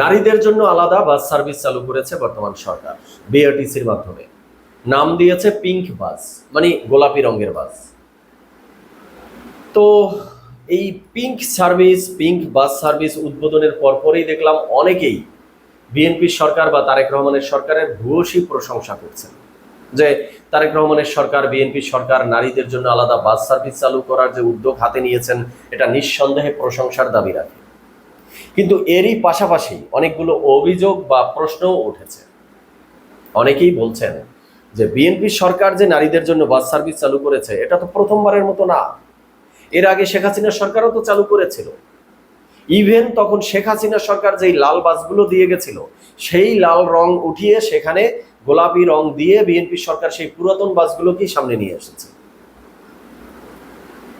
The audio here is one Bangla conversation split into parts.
নারীদের জন্য আলাদা বাস সার্ভিস চালু করেছে বর্তমান সরকার বিআরটিসির মাধ্যমে। নাম দিয়েছে পিঙ্ক বাস, মানে গোলাপি রঙের বাস। তো এই পিঙ্ক বাস সার্ভিস উদ্বোধনের পরপরই দেখলাম অনেকেই বিএনপি সরকার বা তারেক রহমানের সরকারের ভূয়সী প্রশংসা করছেন যে তারেক রহমানের সরকার, বিএনপি সরকার নারীদের জন্য আলাদা বাস সার্ভিস চালু করার যে উদ্যোগ হাতে নিয়েছেন এটা নিঃসন্দেহে প্রশংসার দাবি রাখে। কিন্তু এরই পাশাপাশি অনেকগুলো অভিযোগ বা প্রশ্নও উঠেছে। অনেকেই বলছেন যে বিএনপি সরকার যে নারীদের জন্য বাস সার্ভিস চালু করেছে এটা তো প্রথমবারের মতো না, এর আগে শেখ হাসিনা সরকারও তো চালু করেছিল। ইভেন তখন শেখ হাসিনা সরকার যেই লাল বাসগুলো দিয়ে গেছিল সেই লাল রং উঠিয়ে সেখানে গোলাপি রং দিয়ে বিএনপি সরকার সেই পুরাতন বাসগুলোকেই সামনে নিয়ে এসেছে।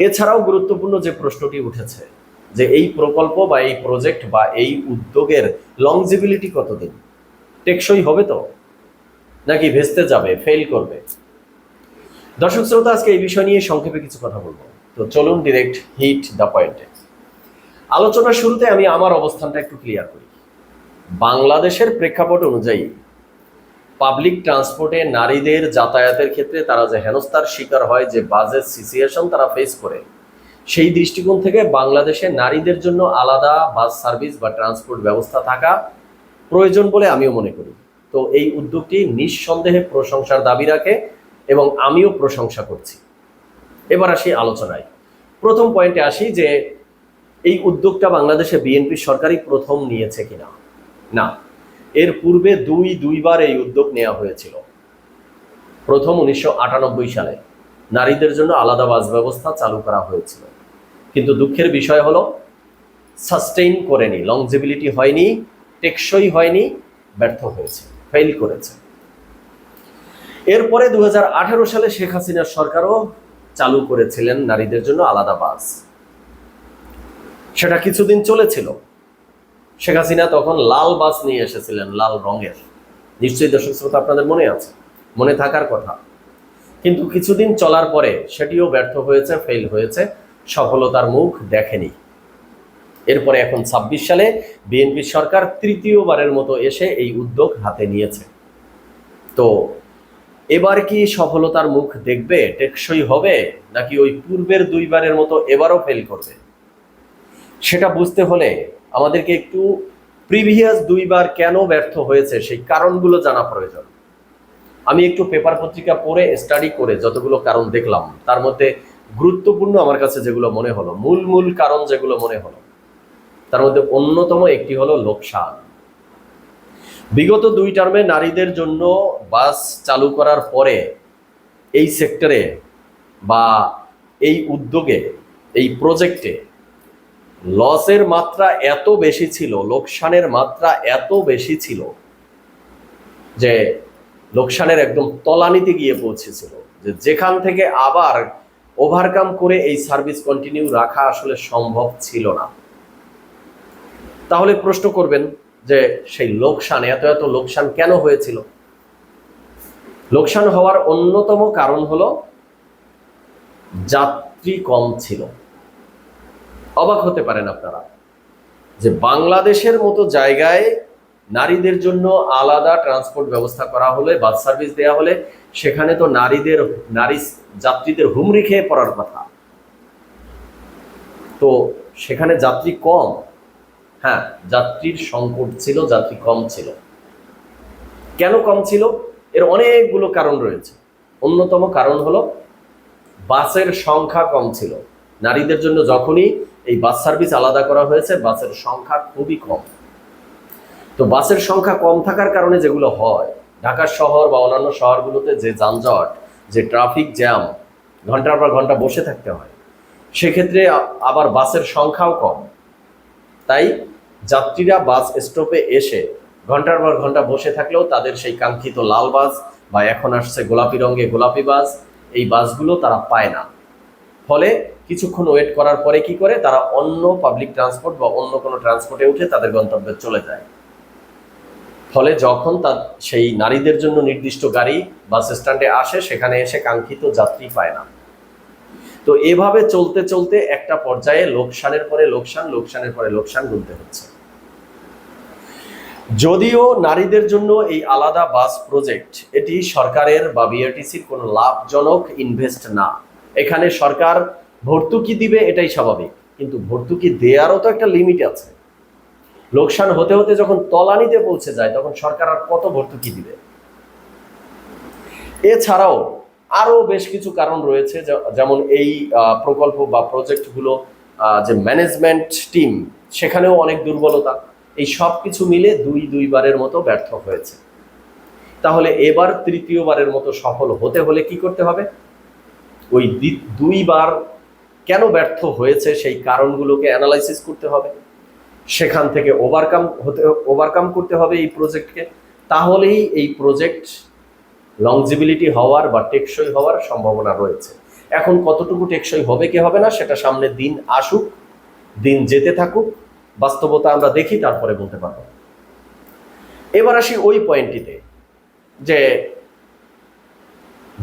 এছাড়াও গুরুত্বপূর্ণ যে প্রশ্নটি উঠেছে যে এই প্রকল্প বা এই প্রজেক্ট বা এই উদ্যোগের লংজিবিলিটি কতদিন, টেকসই হবে তো নাকি ভেস্তে যাবে, ফেল করবে। দর্শক শ্রোতা, আজকে এই বিষয় নিয়ে সংক্ষেপে কিছু কথা বলবো। তো চলুন ডিরেক্ট হিট দ্য পয়েন্টে। আলোচনার শুরুতে আমি আমার অবস্থানটা একটু ক্লিয়ার করি। বাংলাদেশের প্রেক্ষাপট অনুযায়ী পাবলিক ট্রান্সপোর্টে নারীদের যাতায়াতের ক্ষেত্রে তারা যে হেনস্থার শিকার হয়, যে বাজেট সিচুয়েশন তারা ফেস করে, সেই দৃষ্টিকোণ থেকে বাংলাদেশে নারীদের জন্য আলাদা বাস সার্ভিস বা ট্রান্সপোর্ট ব্যবস্থা থাকা প্রয়োজন বলে আমিও মনে করি। তো এই উদ্যোগটি নিঃসন্দেহে প্রশংসার দাবি রাখে এবং আমিও প্রশংসা করছি। এবার আসি আলোচনায়। প্রথম পয়েন্টে আসি যে এই উদ্যোগটা বাংলাদেশে বিএনপি সরকারই প্রথম নিয়েছে কিনা। না, এর পূর্বে দুইবার এই উদ্যোগ নেওয়া হয়েছিল। প্রথম 1998 সালে নারীদের জন্য আলাদা বাস ব্যবস্থা চালু করা হয়েছিল, কিন্তু দুঃখের বিষয় হলো সাস্টেইন করেনি, লংজিবিলিটি হয়নি, টেকসই হয়নি, ব্যর্থ হয়েছে, ফেল করেছে। এরপরে 2018 সালে শেখ হাসিনার সরকারও চালু করেছিলেন নারীদের জন্য আলাদা বাস। সেটা কিছুদিন চলেছিল। শেখ হাসিনা তখন লাল বাস নিয়ে এসেছিলেন, লাল রঙের। নিশ্চয়ই দর্শক শ্রোতা আপনাদের মনে আছে, মনে থাকার কথা। কিন্তু কিছুদিন চলার পরে সেটিও ব্যর্থ হয়েছে, ফেল হয়েছে, সফলতার মুখ দেখেনি। এরপরে এখন 26 সালে বিএনপি সরকার তৃতীয়বারের মতো এসে এই উদ্যোগ হাতে নিয়েছে। তো এবার কি সফলতার মুখ দেখবে, টেকসই হবে, নাকি ওই পূর্বের দুইবারের মতো এবারও ফেল করবে? সেটা বুঝতে হলে আমাদেরকে একটু প্রিভিয়াস দুইবার কেন ব্যর্থ হয়েছে সেই কারণগুলো জানা প্রয়োজন। আমি একটু পেপার পত্রিকা পড়ে স্টাডি করে যতগুলো কারণ দেখলাম, তার মধ্যে গুরুত্বপূর্ণ আমার কাছে যেগুলো মনে হলো, মূল কারণ যেগুলো মনে হলো, তার মধ্যে অন্যতম একটি হলো লোকসান। বিগত 2 টার্মে নারীদের জন্য বাস চালু করার পরে এই সেক্টরে বা এই উদ্যোগে, এই প্রজেক্টে লসের মাত্রা এত বেশি ছিল, লোকসানের মাত্রা এত বেশি ছিল যে লোকসানের একদম তলানিতে গিয়ে পৌঁছেছিল, যে যেখান থেকে আবার ওভারকাম করে এই সার্ভিস কন্টিনিউ রাখা আসলে সম্ভব ছিল না। তাহলে প্রশ্ন করবেন যে সেই লোকসান, এত লোকসান কেন হয়েছিল? লোকসান হওয়ার অন্যতম কারণ হলো যাত্রী কম ছিল। অবাক হতে পারেন আপনারা যে বাংলাদেশের মতো জায়গায় নারীদের জন্য আলাদা ট্রান্সপোর্ট ব্যবস্থা করা হলে, বাস সার্ভিস দেওয়া হলে, সেখানে তো নারী যাত্রীদের হুমড়ি খেয়ে পড়ার কথা। তো সেখানে যাত্রী কম, হ্যাঁ, যাত্রীর সংকট ছিল, যাত্রী কম ছিল। কেন কম ছিল? এর অনেকগুলো কারণ রয়েছে। অন্যতম কারণ হলো বাসের সংখ্যা কম ছিল। নারীদের জন্য যখনই এই বাস সার্ভিস আলাদা করা হয়েছে, বাসের সংখ্যা খুবই কম। তো বাসের সংখ্যা কম থাকার কারণে যেগুলো হয়, ঢাকা শহর বা অন্যান্য শহরগুলোতে যে যানজট, যে ট্রাফিক জ্যাম, ঘন্টার পর ঘন্টা বসে থাকতে হয়, সেক্ষেত্রে আবার বাসের সংখ্যাও কম। তাই যাত্রীরা বাস স্টপে এসে ঘন্টার পর ঘন্টা বসে থাকলেও তাদের সেই কাঙ্ক্ষিত লাল বাস বা এখন আসছে গোলাপি রঙে গোলাপি বাস, এই বাসগুলো তারা পায় না। ফলে কিছুক্ষণ ওয়েট করার পরে কি করে, তারা অন্য পাবলিক ট্রান্সপোর্ট বা অন্য কোনো ট্রান্সপোর্টে উঠে তাদের গন্তব্যে চলে যায়। ফলে যখন সেই নারীদের জন্য নির্দিষ্ট গাড়ি বাস স্ট্যান্ডে আসে, সেখানে এসে কাঙ্ক্ষিত যাত্রী পায় না। তো এভাবে চলতে চলতে একটা পর্যায়ে লোকসানের পরে লোকসান, লোকসানের পরে লোকসান গুনতে হচ্ছে। যদিও নারীদের জন্য এই আলাদা বাস প্রজেক্ট এটি সরকারের বা বিআরটিসির কোনো লাভজনক ইনভেস্ট না। এখানে সরকার ভর্তুকি দিবে এটাই স্বাভাবিক, কিন্তু ভর্তুকি দেওয়ারও তো একটা লিমিট আছে। লোকসান হতে হতে যখন তলানিতে পৌঁছে যায় তখন সরকার আর কত ভর্তুকি দিবে? এছাড়াও আরো বেশ কিছু কারণ রয়েছে, যেমন এই প্রকল্প বা প্রজেক্টগুলো যে ম্যানেজমেন্ট টিম সেখানেও অনেক দুর্বলতা। এই সব কিছু মিলে দুইবারের মতো ব্যর্থ হয়েছে। তাহলে এবার তৃতীয়বারের মতো সফল হতে হলে কি করতে হবে? ওই দুইবার কেন ব্যর্থ হয়েছে সেই কারণগুলোকে অ্যানালাইসিস করতে হবে, সেখান থেকে ওভারকাম করতে হবে এই প্রজেক্টকে। তাহলেই এই প্রজেক্ট লংজিবিলিটি হওয়ার বা টেকসই হওয়ার সম্ভাবনা রয়েছে। এখন কতটুকু টেকসই হবে কি হবে না সেটা সামনে দিন আসুক, দিন যেতে থাকুক, বাস্তবতা আমরা দেখি, তারপরে বলতে পারবো। এবার আসি ওই পয়েন্টটিতে যে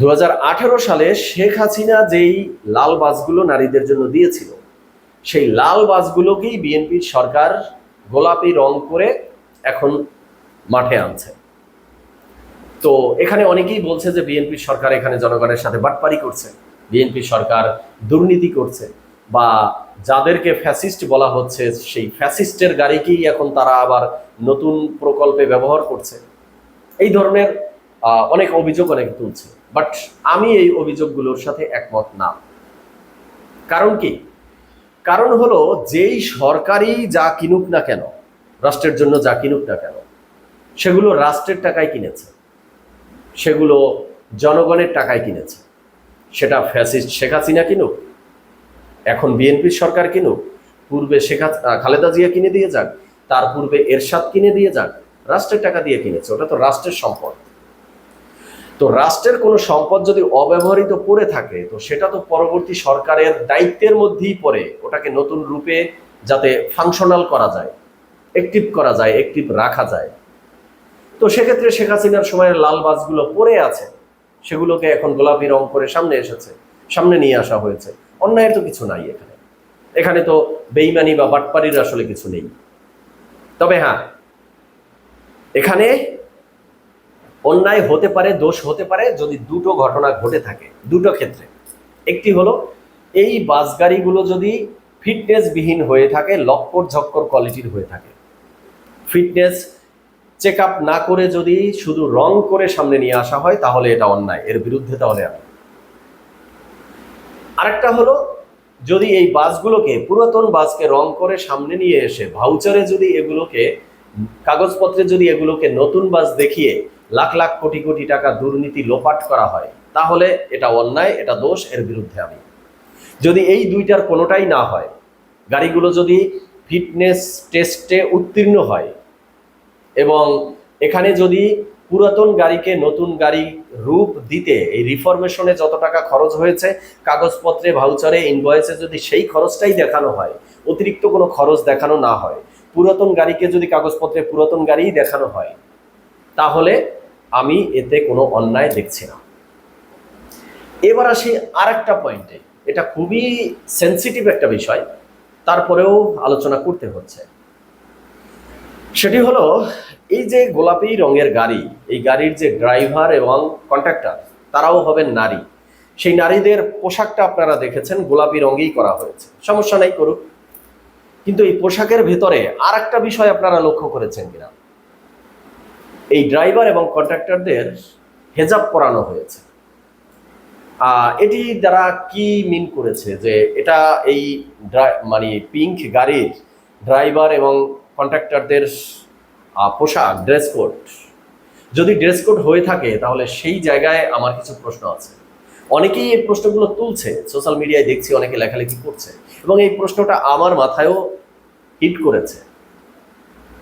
2018 সালে শেখ হাসিনা যেই লাল বাসগুলো নারীদের জন্য দিয়েছিল, সেই লাল বাসগুলোকেই বিএনপির সরকার গোলাপি রং করে এখন মাঠে আনছে। তো এখানে অনেকেই বলছে যে বিএনপির সরকার এখানে জনগণের সাথে বাটপারি করছে, বিএনপি সরকার দুর্নীতি করছে, বা যাদেরকে ফ্যাসিস্ট বলা হচ্ছে সেই ফ্যাসিস্টের গাড়িকেই এখন তারা আবার নতুন প্রকল্পে ব্যবহার করছে। এই ধরনের অনেক অভিযোগ অনেকে তুলছে, বাট আমি এই অভিযোগগুলোর সাথে একমত না। কারণ কি? কারণ হলো যেই সরকারই যা কিনুক না কেন, রাষ্ট্রের জন্য যা কিনুক না কেন, সেগুলো রাষ্ট্রের টাকায় কিনেছে, সেগুলো জনগণের টাকায় কিনেছে। সেটা ফ্যাসিস্ট শেখ হাসিনা কিনুক, এখন বিএনপির সরকার কিনুক, পূর্বে খালেদা জিয়া কিনে দিয়ে যাক, তার পূর্বে এরশাদ কিনে দিয়ে যাক, রাষ্ট্রের টাকা দিয়ে কিনেছে, ওটা তো রাষ্ট্রের সম্পদ। তো রাষ্ট্রের কোনো সম্পদ যদি অব্যবহৃত পড়ে থাকে তো সেটা তো পরবর্তী সরকারের দায়িত্বের মধ্যেই পড়ে ওটাকে নতুন রূপে যাতে ফাংশনাল করা যায়, অ্যাক্টিভ করা যায়, অ্যাক্টিভ রাখা যায়। তো সেক্ষেত্রে শেখ হাসিনার সময়ের লাল বাসগুলো পড়ে আছে, সেগুলোকে এখন গোলাপি রং করে সামনে নিয়ে আসা হয়েছে। অন্যায়ের তো কিছু নাই এখানে, এখানে তো বেইমানি বা বাটপারির আসলে কিছু নেই। তবে হ্যাঁ, এখানে অন্যায় হতে পারে, দোষ হতে পারে যদি দুটো ঘটনা ঘটে থাকে, দুটো ক্ষেত্রে। একটি হলো এই বাস গাড়িগুলো যদি ফিটনেসবিহীন হয়ে থাকে, লক্কর ঝক্কর কোয়ালিটির হয়ে থাকে, ফিটনেস চেক আপ না করে যদি শুধু রং করে সামনে নিয়ে আসা হয়, তাহলে এটা অন্যায়, এর বিরুদ্ধে তাহলে আমি। আরেকটা হলো যদি এই বাসগুলোকে, পুরাতন বাসকে রং করে সামনে নিয়ে এসে ভাউচারে যদি এগুলোকে, কাগজপত্রে যদি এগুলোকে নতুন বাস দেখিয়ে লাখ লাখ কোটি কোটি টাকা দুর্নীতি লোপাট করা হয়, তাহলে এটা অন্যায়, এটা দোষ, এর বিরুদ্ধে আমি। যদি এই দুইটার কোনোটাই না হয়, গাড়িগুলো যদি ফিটনেস টেস্টে উত্তীর্ণ হয় এবং এখানে যদি পুরাতন গাড়িকে নতুন গাড়ি রূপ দিতে এই রিফরমেশনে যত টাকা খরচ হয়েছে, কাগজপত্রে, ভাউচারে, ইনভয়েসে যদি সেই খরচটাই দেখানো হয়, অতিরিক্ত কোনো খরচ দেখানো না হয়, পুরাতন গাড়িকে যদি কাগজপত্রে পুরাতন গাড়িই দেখানো হয়, তাহলে আমি এতে কোনো অন্যায় দেখছি না। এবার আসি আরেকটা পয়েন্টে, এটা খুবই সেন্সিটিভ একটা বিষয়, তারপরেও আলোচনা করতে হচ্ছে। সেটি হলো এই যে গোলাপি রঙের গাড়ি, এই গাড়ির যে ড্রাইভার এবং কন্ট্রাক্টর তারাও হবেন নারী। সেই নারীদের পোশাকটা আপনারা দেখেছেন গোলাপি রঙেই করা হয়েছে, সমস্যা নাই, করুক। কিন্তু এই পোশাকের ভেতরে আর একটা বিষয় আপনারা লক্ষ্য করেছেন কিনা, এই ড্রাইভার এবং কন্ট্রাক্টরদের হেজাব পরানো হয়েছে। এটি দ্বারা কি মিন করেছে যে এটা এই মানে পিঙ্ক গাড়ির ড্রাইভার এবং কন্ট্রাক্টরদের পোশাক, ড্রেস কোড, যদি ড্রেস কোড হয়ে থাকে তাহলে সেই জায়গায় আমার কিছু প্রশ্ন আছে। অনেকেই এই প্রশ্নগুলো তুলছে, সোশ্যাল মিডিয়ায় দেখছি অনেকে লেখালেখি করছে, এবং এই প্রশ্নটা আমার মাথায়ও হিট করেছে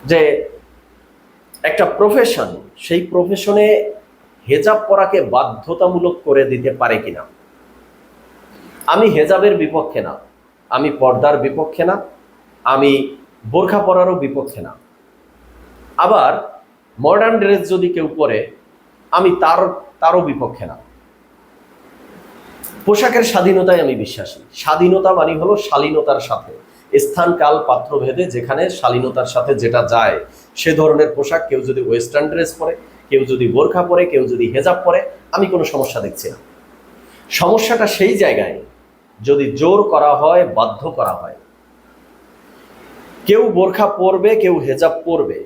যে একটা প্রফেশন, সেই প্রফেশনে হেজাব পরাকে বাধ্যতামূলক করে দিতে পারে কিনা। আমি হেজাবের বিপক্ষে না, আমি পর্দার বিপক্ষে না, আমি বোরখা পরারও বিপক্ষে না। আবার মডার্ন ড্রেস যদি কেউ পরে, আমি তারও বিপক্ষে না। পোশাকের স্বাধীনতায় আমি বিশ্বাসী। স্বাধীনতা মানে হলো শালীনতার সাথে, স্থান কাল পাত্র ভেদে যেখানে শালীনতার সাথে যেটা যায় সে ধরনের পোশাক, কেউ যদি ওয়েস্টার্ন ড্রেস পরে, কেউ যদি বোরখা পরে, কেউ যদি হেজাব পরে, আমি কোনো সমস্যা দেখছি না। সমস্যাটা সেই জায়গায় যদি জোর করা হয়, বাধ্য করা হয়। কেউ বোরখা পরবে, কেউ হেজাব পরবে,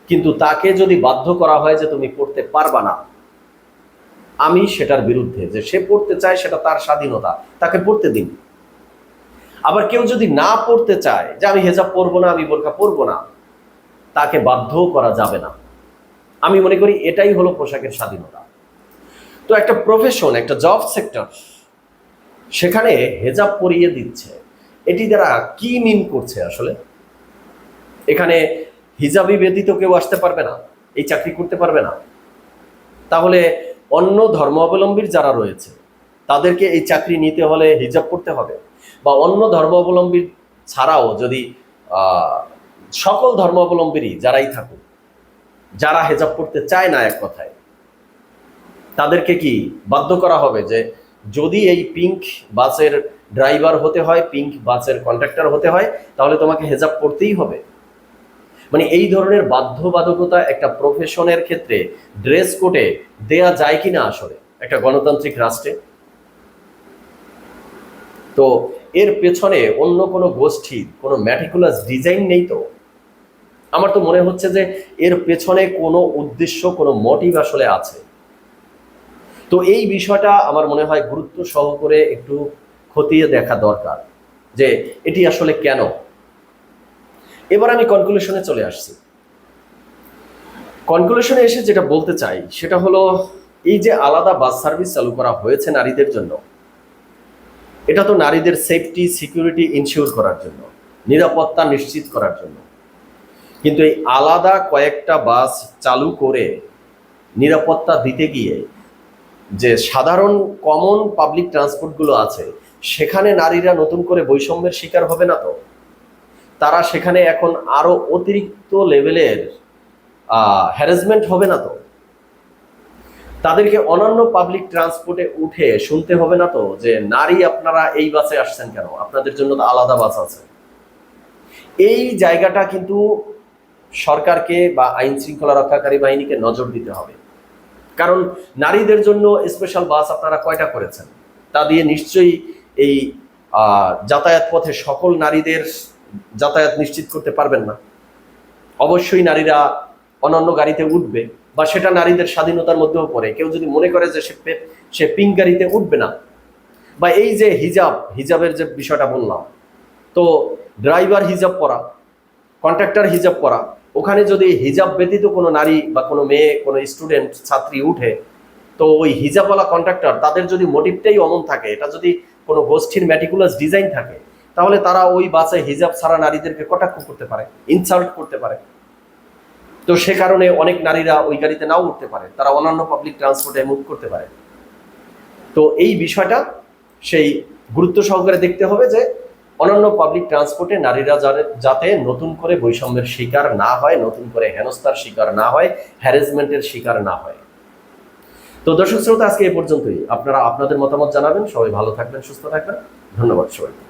কিন্তু তাকে যদি বাধ্য করা হয় যে তুমি পড়তে পারবা না, আমি সেটার বিরুদ্ধে। যে সে পড়তে চায় সেটা তার স্বাধীনতা, তাকে পড়তে দিন। আবার কেউ যদি না পড়তে চায় যে আমি হেজাব পরবো না, আমি বোরখা পরবো না, তাকে বাধ্য করা যাবে না। আমি মনে করি এটাই হলো পোশাকের স্বাধীনতা। তো একটা প্রফেশন, একটা জব সেক্টর, সেখানে হেজাব পরিয়ে দিচ্ছে, এটি দ্বারা কি মিন করছে আসলে? এখানে হিজাবি ব্যতীত কেউ আসতে পারবে না, এই চাকরি করতে পারবে না? তাহলে অন্য ধর্মাবলম্বীর যারা রয়েছে তাদেরকে এই চাকরি নিতে হলে হিজাব পড়তে হবে? বা অন্য ধর্মাবলম্বী ছাড়াও যদি সকল ধর্মাবলম্বীরই যারাই থাকুক, যারা হেজাব পড়তে চায় না, এক কথায় তাদেরকে কি বাধ্য করা হবে যে যদি এই পিঙ্ক বাসের ড্রাইভার হতে হয়, পিঙ্ক বাসের কন্ডাক্টর হতে হয়, তাহলে তোমাকে হেজাব পড়তেই হবে? মানে এই ধরনের বাধ্যবাধকতা একটা প্রফেশনের ক্ষেত্রে ড্রেস কোডে দেয়া যায় কিনা আসলে একটা গণতান্ত্রিক রাষ্ট্রে? তো এর পেছনে অন্য কোনো গোষ্ঠীর কোনো ম্যাটিকুলাস ডিজাইন নেই তো? আমার তো মনে হচ্ছে যে এর পেছনে কোনো উদ্দেশ্য, কোনো মোটিভ আসলে আছে। তো এই বিষয়টা আমার মনে হয় গুরুত্ব সহকারে একটু খতিয়ে দেখা দরকার যে এটি আসলে কেন। এবার আমি কনক্লুশনে চলে আসছি। কনক্লুশনে এসে যেটা বলতে চাই সেটা হলো, এই যে আলাদা বাস সার্ভিস চালু করা হয়েছে নারীদের জন্য, এটা তো নারীদের সেফটি, সিকিউরিটি ইনশিওর করার জন্য, নিরাপত্তা নিশ্চিত করার জন্য। কিন্তু এই আলাদা কয়েকটা বাস চালু করে নিরাপত্তা দিতে গিয়ে যে সাধারণ কমন পাবলিক ট্রান্সপোর্টগুলো আছে সেখানে নারীরা নতুন করে বৈষম্যের শিকার হবে না তো? তারা সেখানে এখন আরো অতিরিক্ত লেভেলের হ্যারাসমেন্ট হবে না তো? তাদেরকে অন্যান্য পাবলিক ট্রান্সপোর্টে উঠে শুনতে হবে না তো যে নারী আপনারা এই বাসে আসছেন কেন, আপনাদের জন্য তো আলাদা বাস আছে? এই জায়গাটা কিন্তু সরকারকে বা আইন শৃঙ্খলা রক্ষাকারী বাহিনীকে নজর দিতে হবে। কারণ নারীদের জন্য স্পেশাল বাস আপনারা কয়টা করেছেন? তা দিয়ে নিশ্চয়ই এই যাতায়াত পথে সকল নারীদের যাতায়াত নিশ্চিত করতে পারবেন না। অবশ্যই নারীরা অন্যান্য গাড়িতে উঠবে, বা সেটা নারীদের স্বাধীনতার মধ্যেও পড়ে। কেউ যদি মনে করে যে সে পিঙ্ক গাড়িতে উঠবে না, বা এই যে হিজাবের যে বিষয়টা বললাম, তো ড্রাইভার হিজাব পরা, কন্ট্রাক্টর হিজাব পরা, ওখানে যদি হিজাব ব্যতীত কোনো নারী বা কোনো মেয়ে, কোনো স্টুডেন্ট, ছাত্রী উঠে, তো ওই হিজাবওয়ালা কন্ট্রাক্টর, তাদের যদি মোটিভটাই অমন থাকে, এটা যদি কোনো গোষ্ঠীর ম্যাটিকুলাস ডিজাইন থাকে, তাহলে তারা ওই বাসে হিজাব ছাড়া নারীদেরকে কটাক্ষ করতে পারে, ইনসাল্ট করতে পারে। তো সে কারণে অনেক নারীরা ওই গাড়িতে নাও উঠতে পারে, তারা অন্যান্য পাবলিক ট্রান্সপোর্টে মুভ করতে পারে। তো এই বিষয়টা সেই গুরুত্ব সহকারে দেখতে হবে যে অন্যান্য পাবলিক ট্রান্সপোর্টে নারীরা যাতে নতুন করে বৈষম্যের শিকার না হয়, নতুন করে হেনস্থার শিকার না হয়, হ্যারাসমেন্টের শিকার না হয়। তো দর্শক শ্রোতা, আজকে এই পর্যন্তই। আপনারা আপনাদের মতামত জানাবেন। সবাই ভালো থাকবেন, সুস্থ থাকবেন। ধন্যবাদ সবাইকে।